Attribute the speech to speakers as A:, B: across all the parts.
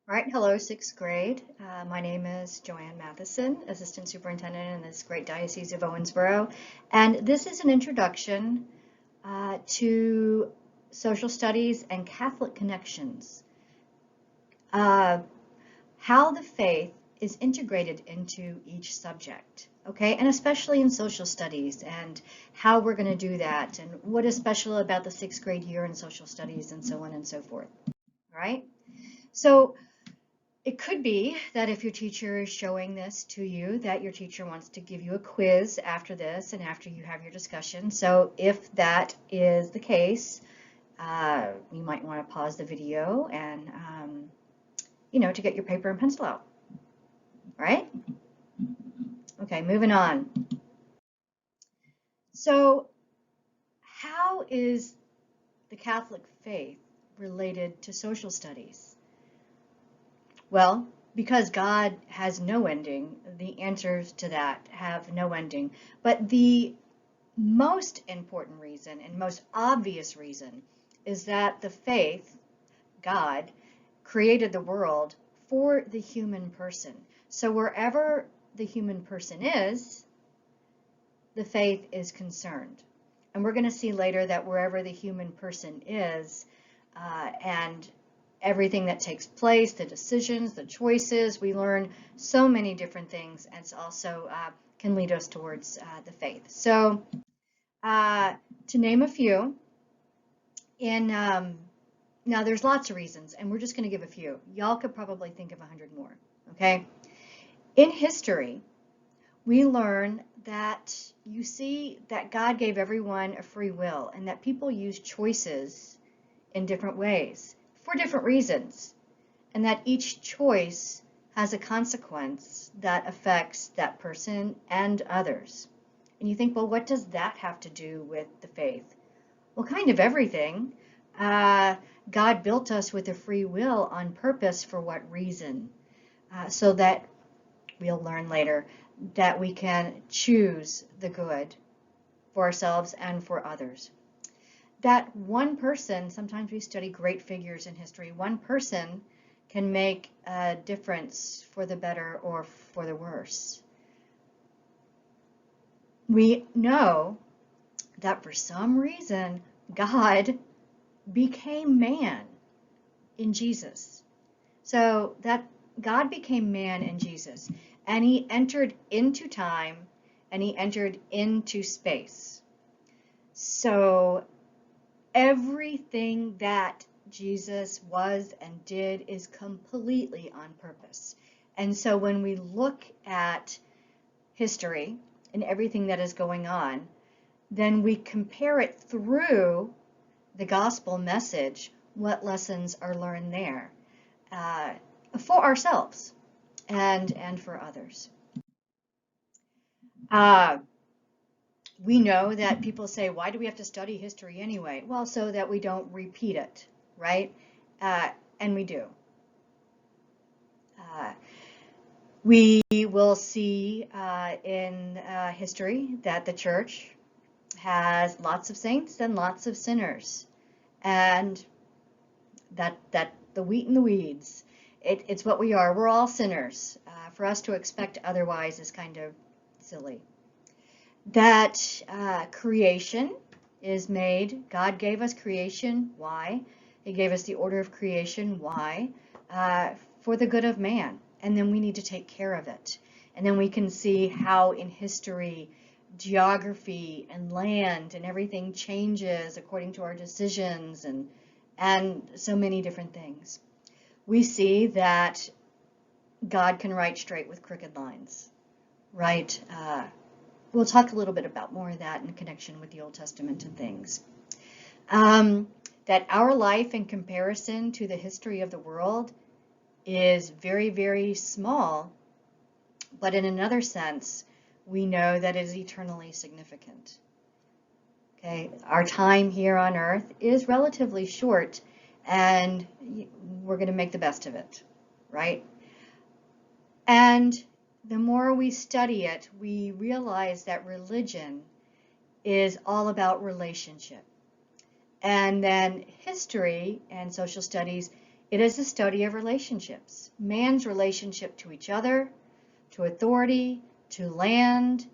A: All right, hello, sixth grade. My name is Joanne Matheson, Assistant Superintendent in this great Diocese of Owensboro, and this is an introduction to social studies and Catholic connections. How the faith is integrated into each subject, okay, and especially in social studies, and how we're going to do that, and what is special about the sixth grade year in social studies, and so on and so forth. All right, so it could be that if your teacher is showing this to you, that your teacher wants to give you a quiz after this and after you have your discussion. So if that is the case, you might want to pause the video and, to get your paper and pencil out. All right? Okay, moving on. So how is the Catholic faith related to social studies? Well, because God has no ending, the answers to that have no ending. But the most important reason and most obvious reason is that the faith, God, created the world for the human person. So wherever the human person is, the faith is concerned. And we're going to see later that wherever the human person is, and everything that takes place, the decisions, the choices, we learn so many different things, and it's also can lead us towards the faith. So to name a few, now there's lots of reasons, and we're just going to give a few. Y'all could probably think of 100 more, okay? In history, we learn that you see that God gave everyone a free will, and that people use choices in different ways for different reasons, and that each choice has a consequence that affects that person and others. And you think, well, what does that have to do with the faith? Well, kind of everything. God built us with a free will on purpose. For what reason? So that we'll learn later that we can choose the good for ourselves and for others. That one person, sometimes we study great figures in history, one person can make a difference for the better or for the worse. We know that for some reason, God became man in Jesus. So that God became man in Jesus, and he entered into time, and he entered into space. So everything that Jesus was and did is completely on purpose. And so when we look at history and everything that is going on, then we compare it through the gospel message, what lessons are learned there for ourselves and for others. We know that people say, why do we have to study history anyway? Well, so that we don't repeat it, right? And we do. We will see in history that the church has lots of saints and lots of sinners, and that the wheat and the weeds. It's what we are. We're all sinners. For us to expect otherwise is kind of silly. That creation is made. God gave us creation. Why? He gave us the order of creation. Why? For the good of man. And then we need to take care of it. And then we can see how in history, geography and land and everything changes according to our decisions and so many different things. We see that God can write straight with crooked lines, right? We'll talk a little bit about more of that in connection with the Old Testament and things. That our life in comparison to the history of the world is very, very small, but in another sense, we know that it is eternally significant. Okay, our time here on earth is relatively short, and we're going to make the best of it, right? And the more we study it, we realize that religion is all about relationship. And then history and social studies It is a study of relationships, man's relationship to each other, to authority, to land,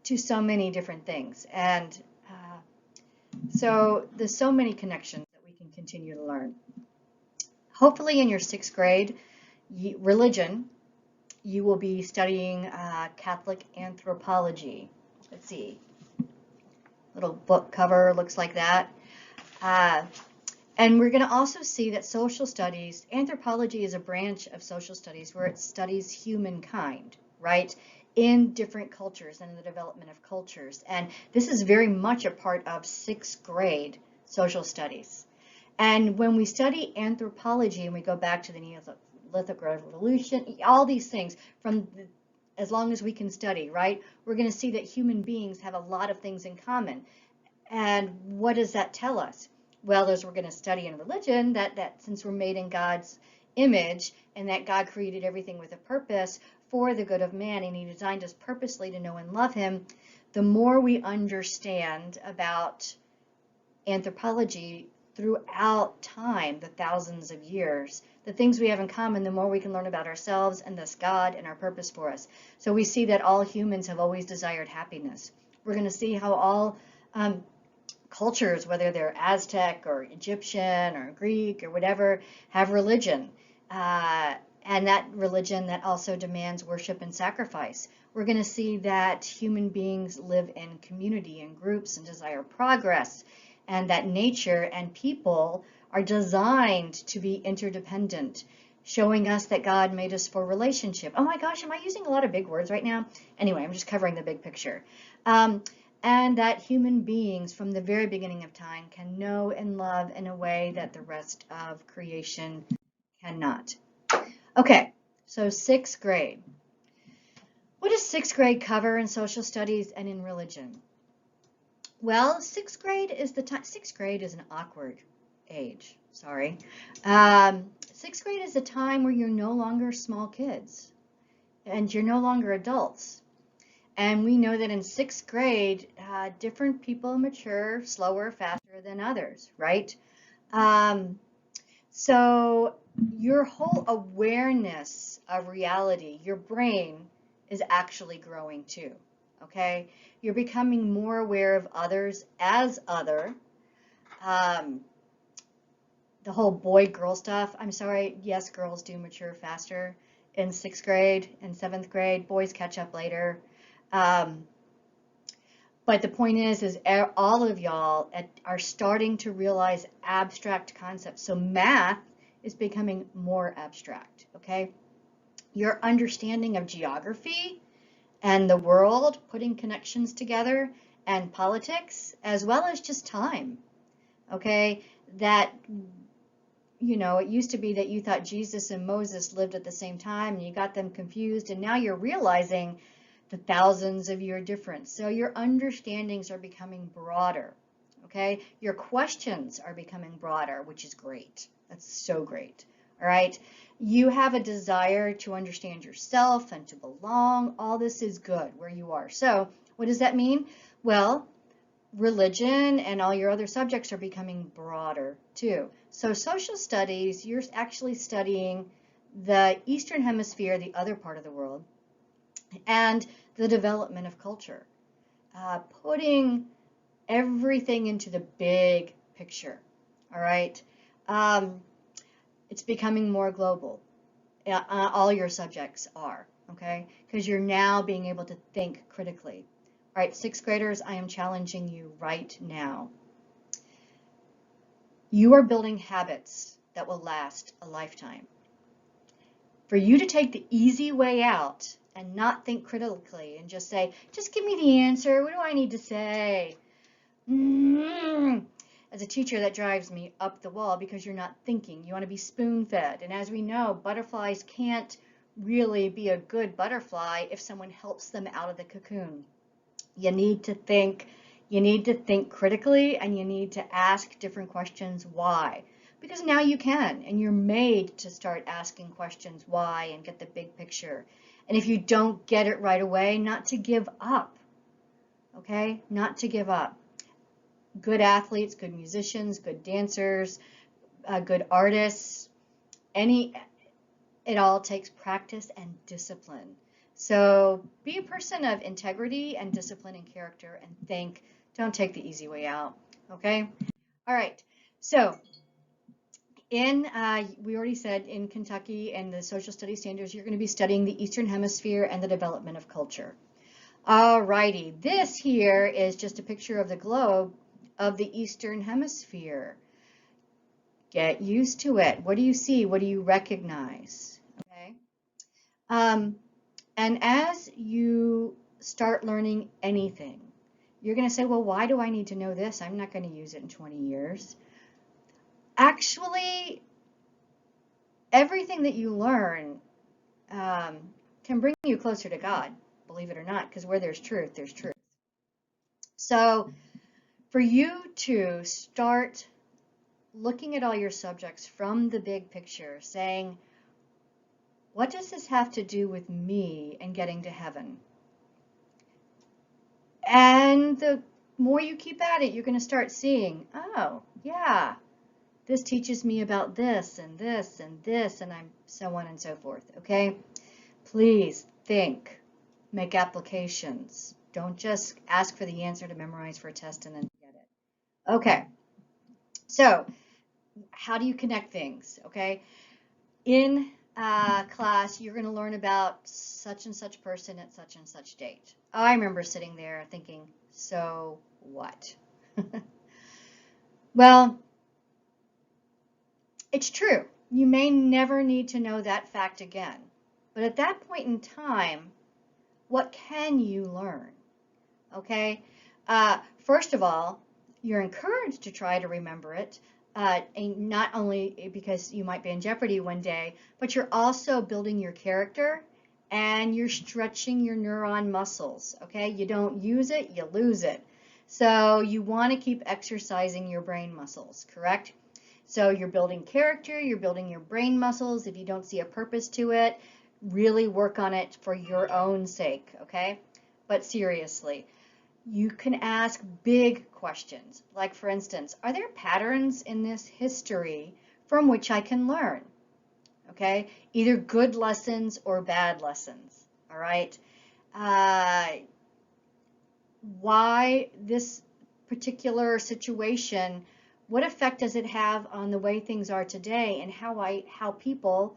A: to so many different things. And so there's so many connections that we can continue to learn. Hopefully in your 6th grade religion, you will be studying Catholic anthropology. Let's see, little book cover looks like that. And we're going to also see that social studies, anthropology is a branch of social studies where it studies humankind, right, in different cultures and the development of cultures. And this is very much a part of 6th grade social studies. And when we study anthropology and we go back to the Neolithic Revolution, all these things as long as we can study, right, we're going to see that human beings have a lot of things in common. And what does that tell us? Well, as we're going to study in religion, that since we're made in God's image and that God created everything with a purpose for the good of man, and he designed us purposely to know and love him, the more we understand about anthropology throughout time, the thousands of years, the things we have in common, the more we can learn about ourselves and thus God and our purpose for us. So we see that all humans have always desired happiness. We're going to see how all cultures, whether they're Aztec or Egyptian or Greek or whatever, have religion. And that religion that also demands worship and sacrifice. We're going to see that human beings live in community and groups and desire progress, and that nature and people are designed to be interdependent, showing us that God made us for relationship. Oh my gosh, am I using a lot of big words right now? Anyway, I'm just covering the big picture. And that human beings from the very beginning of time can know and love in a way that the rest of creation cannot. Okay, so 6th grade. What does 6th grade cover in social studies and in religion? Well, 6th grade is the time. 6th grade is an awkward age. Sorry. 6th grade is a time where you're no longer small kids and you're no longer adults. And we know that in 6th grade, different people mature slower, faster than others, right? So your whole awareness of reality, your brain is actually growing too, okay? You're becoming more aware of others as other. The whole boy-girl stuff, I'm sorry, yes, girls do mature faster in 6th grade and 7th grade. Boys catch up later. But the point is all of y'all are starting to realize abstract concepts. So math is becoming more abstract, okay? Your understanding of geography and the world, putting connections together, and politics, as well as just time, okay? That, you know, it used to be that you thought Jesus and Moses lived at the same time and you got them confused, and now you're realizing the thousands of year difference. So your understandings are becoming broader, okay? Your questions are becoming broader, which is great. That's so great, all right? You have a desire to understand yourself and to belong. All this is good where you are. So what does that mean? Well, religion and all your other subjects are becoming broader too. So social studies, you're actually studying the Eastern Hemisphere, the other part of the world, and the development of culture, putting everything into the big picture, all right? It's becoming more global. All your subjects are, okay? Because you're now being able to think critically. All right, 6th graders, I am challenging you right now. You are building habits that will last a lifetime. For you to take the easy way out and not think critically and just say, just give me the answer, what do I need to say? As a teacher, that drives me up the wall because you're not thinking. You want to be spoon-fed. And as we know, butterflies can't really be a good butterfly if someone helps them out of the cocoon. You need to think critically, and you need to ask different questions. Why? Because now you can, and you're made to start asking questions why and get the big picture. And if you don't get it right away, not to give up, okay? Not to give up. Good athletes, good musicians, good dancers, good artists, It all takes practice and discipline. So be a person of integrity and discipline and character and think. Don't take the easy way out. Okay? All right. So we already said in Kentucky and the social studies standards, you're going to be studying the Eastern Hemisphere and the development of culture. All righty. This here is just a picture of the globe of the Eastern Hemisphere. Get used to it. What do you see? What do you recognize? Okay. And as you start learning anything, you're going to say, well, why do I need to know this? I'm not going to use it in 20 years. Actually, everything that you learn can bring you closer to God, believe it or not, because where there's truth, there's truth. So for you to start looking at all your subjects from the big picture, saying, what does this have to do with me and getting to heaven? And the more you keep at it, you're going to start seeing, oh, yeah, this teaches me about this and this and this, and I'm so on and so forth, okay? Please think, make applications. Don't just ask for the answer to memorize for a test and then get it. Okay, so how do you connect things, okay? In class, you're going to learn about such and such person at such and such date. I remember sitting there thinking, so what? Well, it's true. You may never need to know that fact again. But at that point in time, what can you learn? Okay? First of all, you're encouraged to try to remember it. And not only because you might be in jeopardy one day, but you're also building your character and you're stretching your neuron muscles, okay? You don't use it, you lose it. So you want to keep exercising your brain muscles, correct? So you're building character, you're building your brain muscles. If you don't see a purpose to it, really work on it for your own sake, okay? But seriously, you can ask big questions, like for instance, are there patterns in this history from which I can learn? Okay, either good lessons or bad lessons, all right? Why this particular situation, what effect does it have on the way things are today and how people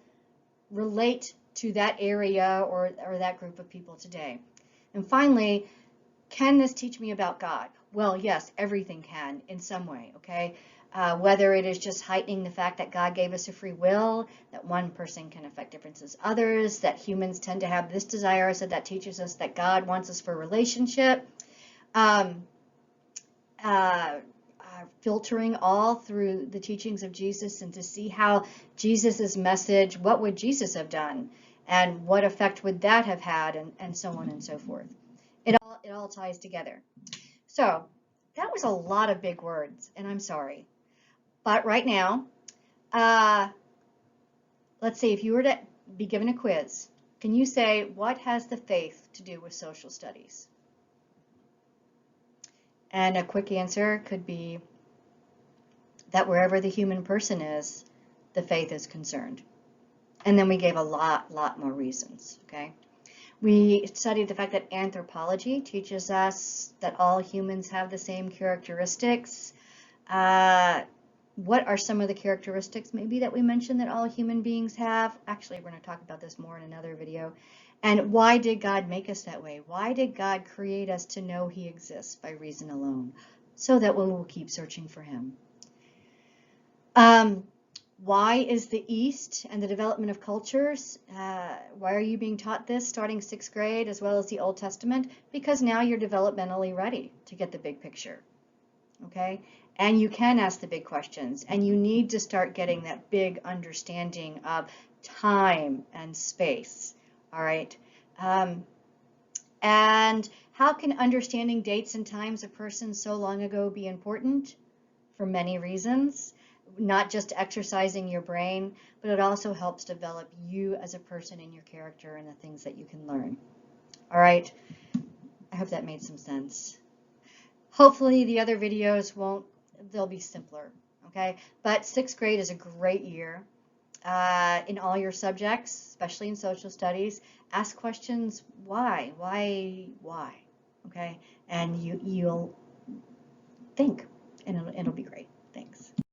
A: relate to that area or that group of people today? And finally, can this teach me about God? Well, yes, everything can in some way, okay? Whether it is just heightening the fact that God gave us a free will, that one person can affect differences others, that humans tend to have this desire, so that teaches us that God wants us for relationship. Filtering all through the teachings of Jesus and to see how Jesus's message, what would Jesus have done? And what effect would that have had? And so on and so forth. It all ties together. So that was a lot of big words, and I'm sorry. But right now, let's see, if you were to be given a quiz, can you say, what has the faith to do with social studies? And a quick answer could be that wherever the human person is, the faith is concerned. And then we gave a lot more reasons, okay? We studied the fact that anthropology teaches us that all humans have the same characteristics. What are some of the characteristics maybe that we mentioned that all human beings have? Actually, we're going to talk about this more in another video. And why did God make us that way? Why did God create us to know He exists by reason alone? So that we will keep searching for Him. Why is the East and the development of cultures, why are you being taught this starting 6th grade as well as the Old Testament? Because now you're developmentally ready to get the big picture, okay? And you can ask the big questions, and you need to start getting that big understanding of time and space, all right? And how can understanding dates and times of persons so long ago be important? For many reasons. Not just exercising your brain, but it also helps develop you as a person and your character and the things that you can learn. All right, I hope that made some sense. Hopefully the other videos they'll be simpler, okay? But 6th grade is a great year. in all your subjects, especially in social studies, ask questions, why, okay? And you'll think, and it'll be great.